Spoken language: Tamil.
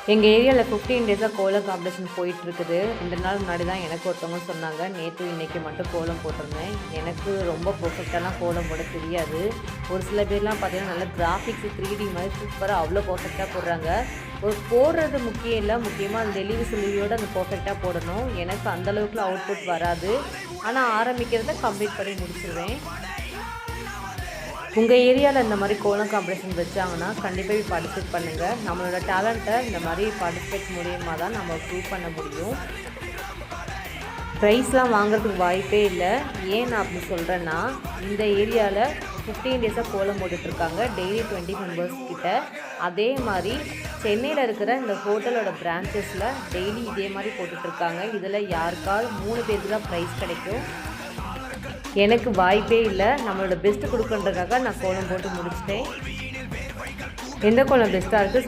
எங்கள் ஏரியாவில் 15 டேஸாக கோலம் காம்படிஷன் போயிட்டுருக்குது. 2 நாள் முன்னாடி தான் எனக்கு ஒருத்தவங்க சொன்னாங்க. நேற்று இன்றைக்கி மட்டும் கோலம் போட்டிருந்தேன். எனக்கு ரொம்ப பர்ஃபெக்டாலாம் கோலம் போட தெரியாது. ஒரு சில பேர்லாம் பார்த்தீங்கன்னா நல்லா கிராஃபிக்ஸ் 3D மாதிரி சூப்பராக அவ்வளோ பர்ஃபெக்டாக போடுறாங்க. ஒரு போடுறது முக்கியம் இல்லை, முக்கியமாக அந்த நெளிவு சுழிவோடு அந்த பர்ஃபெக்டாக போடணும். எனக்கு அந்தளவுக்குலாம் அவுட்புட் வராது. ஆனால் ஆரம்பிக்கிறத கம்ப்ளீட் பண்ணி முடிச்சிடுவேன். உங்கள் ஏரியாவில் இந்த மாதிரி கோலம் காம்படிஷன் வச்சாங்கன்னா கண்டிப்பாக போய் பார்ட்டிசிபேட் பண்ணுங்கள். நம்மளோட டேலண்ட்டை இந்த மாதிரி பார்ட்டிசிபேட் மூலியமாக தான் நம்ம ப்ரூவ் பண்ண முடியும். ப்ரைஸ்லாம் வாங்குறதுக்கு வாய்ப்பே இல்லை. ஏன் நான் அப்படி சொல்கிறேன்னா, இந்த ஏரியாவில் 15 டேஸாக கோலம் போட்டுட்ருக்காங்க, டெய்லி 20 மெம்பர்ஸ் கிட்ட. அதே மாதிரி சென்னையில் இருக்கிற இந்த ஹோட்டலோட பிரான்ச்சஸில் டெய்லி இதே மாதிரி போட்டுட்ருக்காங்க. இதில் யாருக்காவது 3 பேருக்கு தான் ப்ரைஸ் கிடைக்கும். எனக்கு வாய்ப்பே இல்லை. நம்மளோட பெஸ்ட்டு கொடுக்குன்றதுக்காக நான் கோலம் போட்டு முடிச்சிட்டேன். எந்த கோலம் பெஸ்ட்டாக இருக்குது